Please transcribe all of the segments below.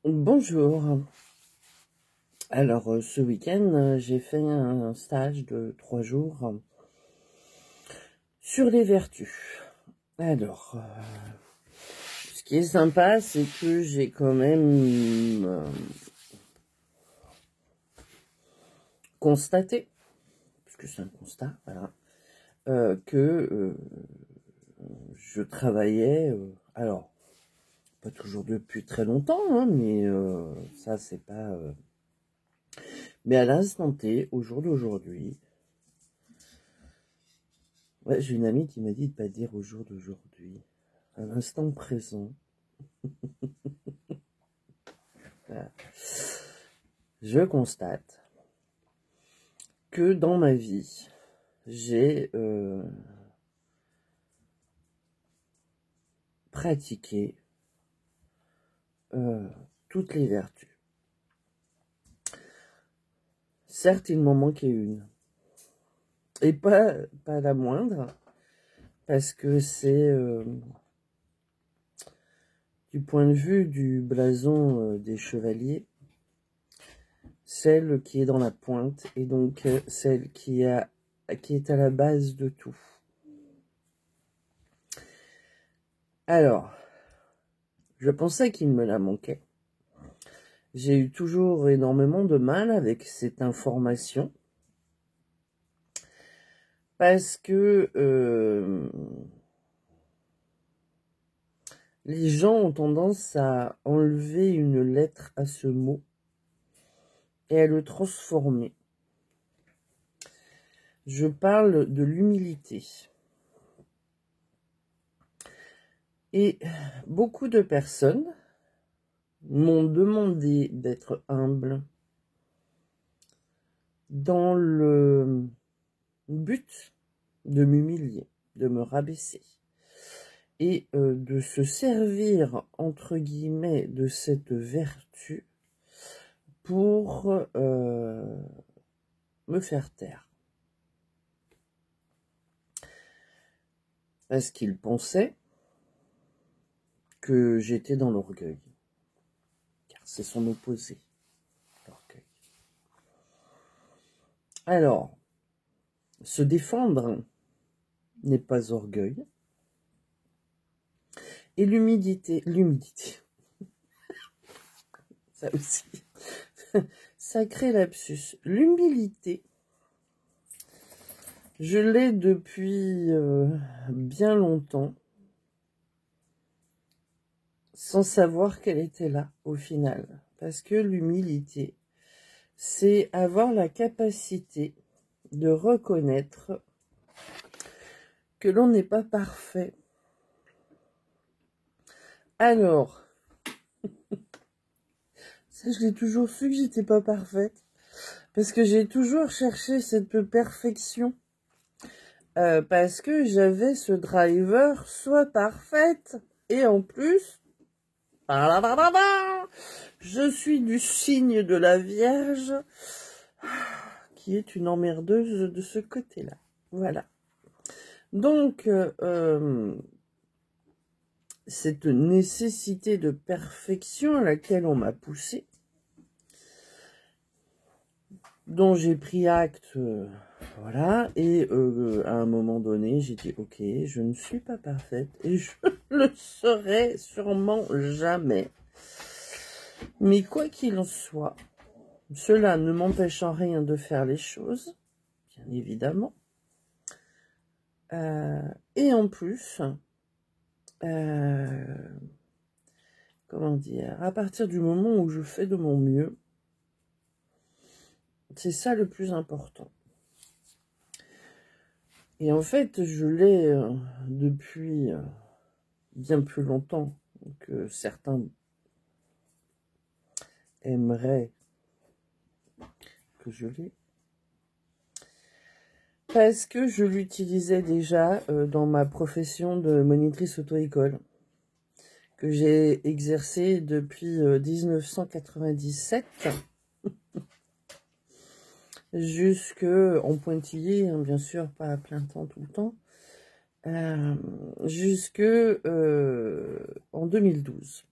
Bonjour. Alors, ce week-end, j'ai fait un stage de 3 jours sur les vertus. Alors, ce qui est sympa, c'est que j'ai quand même constaté, puisque c'est un constat, voilà, que je travaillais, alors, pas toujours depuis très longtemps, hein, mais ça, c'est pas... Mais à l'instant T, au jour d'aujourd'hui, ouais, j'ai une amie qui m'a dit de pas dire au jour d'aujourd'hui, à l'instant présent. Voilà. Je constate que dans ma vie, j'ai pratiqué toutes les vertus. Certes, il m'en manquait une. Et pas la moindre, parce que c'est, du point de vue du blason des chevaliers, celle qui est dans la pointe, et donc celle qui est à la base de tout. Alors, je pensais qu'il me la manquait. J'ai eu toujours énormément de mal avec cette information, parce que les gens ont tendance à enlever une lettre à ce mot et à le transformer. Je parle de l'humilité. Et beaucoup de personnes m'ont demandé d'être humble dans le but de m'humilier, de me rabaisser et de se servir, entre guillemets, de cette vertu pour me faire taire. Parce qu'ils pensaient que j'étais dans l'orgueil. Car c'est son opposé, l'orgueil. Alors, se défendre n'est pas orgueil. Et l'humidité, ça aussi, sacré lapsus. L'humilité, je l'ai depuis bien longtemps, sans savoir qu'elle était là au final. Parce que l'humilité, c'est avoir la capacité de reconnaître que l'on n'est pas parfait. Alors, ça je l'ai toujours su que j'étais pas parfaite, parce que j'ai toujours cherché cette perfection, parce que j'avais ce driver soit parfaite, et en plus, je suis du signe de la Vierge, qui est une emmerdeuse de ce côté-là. Voilà. Donc, cette nécessité de perfection à laquelle on m'a poussé, dont j'ai pris acte, voilà, et à un moment donné, j'ai dit, ok, je ne suis pas parfaite, et je ne le serai sûrement jamais. Mais quoi qu'il en soit, cela ne m'empêche en rien de faire les choses, bien évidemment. Et en plus, comment dire, à partir du moment où je fais de mon mieux, c'est ça le plus important. Et en fait, je l'ai depuis bien plus longtemps que certains aimeraient que je l'ai. Parce que je l'utilisais déjà dans ma profession de monitrice auto-école, que j'ai exercée depuis 1997, jusque en pointillé, hein, bien sûr, pas à plein temps tout le temps, jusque en 2012.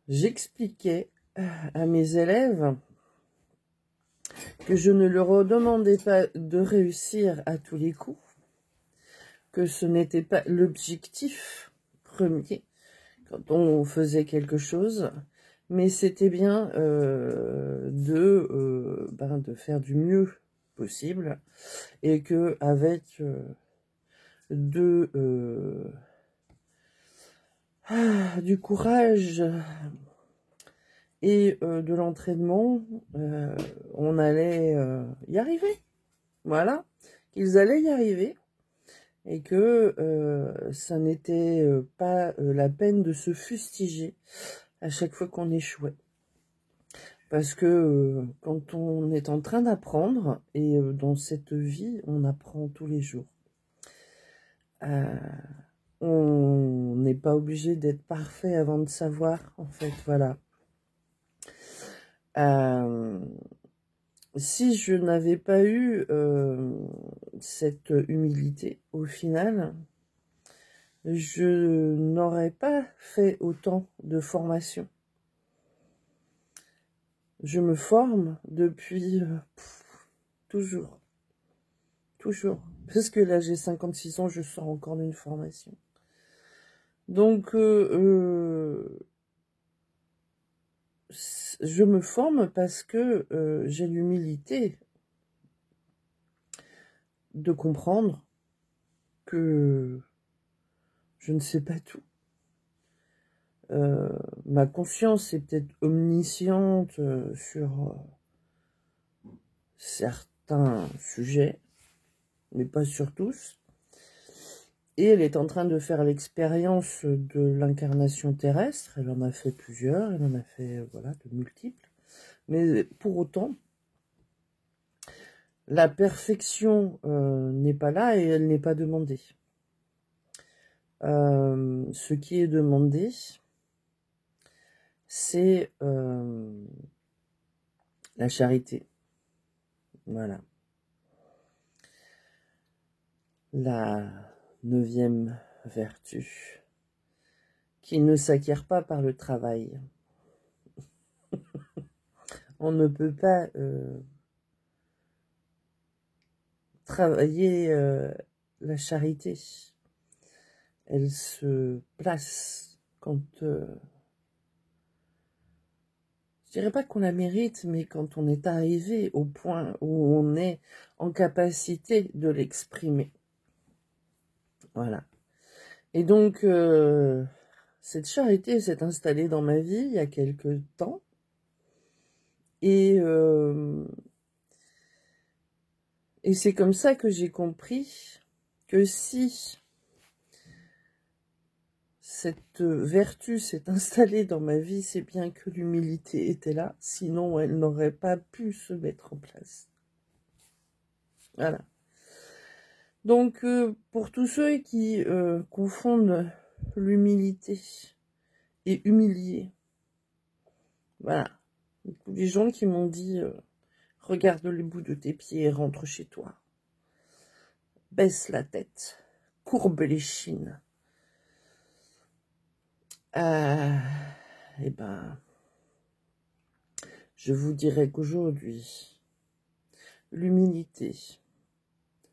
j'expliquais à mes élèves que je ne leur demandais pas de réussir à tous les coups, que ce n'était pas l'objectif premier quand on faisait quelque chose, mais c'était bien de faire du mieux possible, et que avec du courage et de l'entraînement, on allait y arriver. Voilà, qu'ils allaient y arriver, et que ça n'était pas la peine de se fustiger à chaque fois qu'on échouait. Parce que quand on est en train d'apprendre, et dans cette vie, on apprend tous les jours. On n'est pas obligé d'être parfait avant de savoir, en fait, voilà. Si je n'avais pas eu cette humilité, au final, je n'aurais pas fait autant de formation. Je me forme depuis toujours. Parce que là, j'ai 56 ans, je sors encore d'une formation. Donc, je me forme parce que j'ai l'humilité de comprendre que je ne sais pas tout. Ma conscience est peut-être omnisciente sur certains sujets, mais pas sur tous. Et elle est en train de faire l'expérience de l'incarnation terrestre. Elle en a fait plusieurs, elle en a fait voilà, de multiples. Mais pour autant, la perfection n'est pas là, et elle n'est pas demandée. Ce qui est demandé, c'est la charité. Voilà. La 9e vertu, qui ne s'acquiert pas par le travail. On ne peut pas travailler la charité. Elle se place quand... je dirais pas qu'on la mérite, mais quand on est arrivé au point où on est en capacité de l'exprimer. Voilà. Et donc, cette charité s'est installée dans ma vie il y a quelque temps. Et c'est comme ça que j'ai compris que si cette vertu s'est installée dans ma vie, c'est bien que l'humilité était là, sinon elle n'aurait pas pu se mettre en place. Voilà. Donc, pour tous ceux qui confondent l'humilité et humilier, voilà. Les gens qui m'ont dit regarde les bouts de tes pieds et rentre chez toi. Baisse la tête, courbe les chines. Eh ben, je vous dirais qu'aujourd'hui, l'humilité,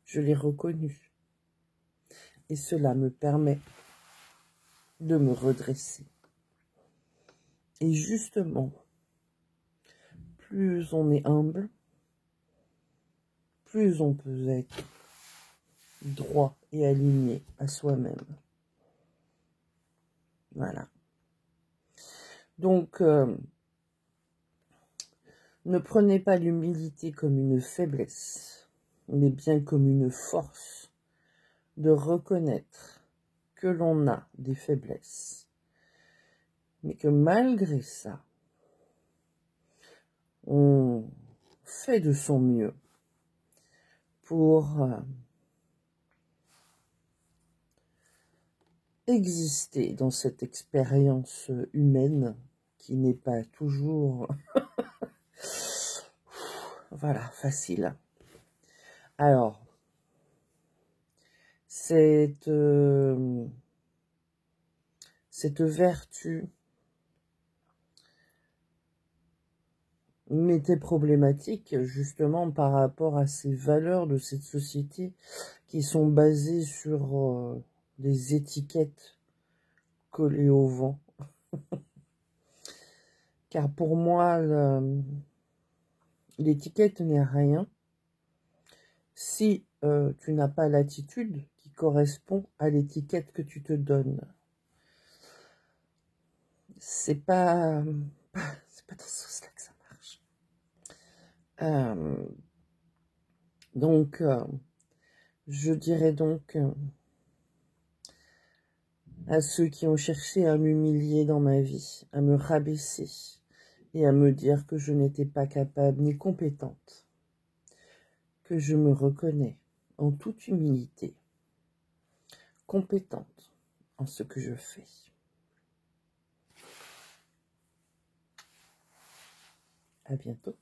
je l'ai reconnue. Et cela me permet de me redresser. Et justement, plus on est humble, plus on peut être droit et aligné à soi-même. Voilà. Donc, ne prenez pas l'humilité comme une faiblesse, mais bien comme une force de reconnaître que l'on a des faiblesses, mais que malgré ça, on fait de son mieux pour exister dans cette expérience humaine qui n'est pas toujours voilà, facile. Alors, cette vertu mais tes problématiques, justement, par rapport à ces valeurs de cette société qui sont basées sur des étiquettes collées au vent. Car pour moi, l'étiquette n'est rien si tu n'as pas l'attitude qui correspond à l'étiquette que tu te donnes. C'est pas dans ce sens-là que ça marche. Donc, je dirais donc à ceux qui ont cherché à m'humilier dans ma vie, à me rabaisser et à me dire que je n'étais pas capable ni compétente, que je me reconnais en toute humilité, compétente en ce que je fais. À bientôt.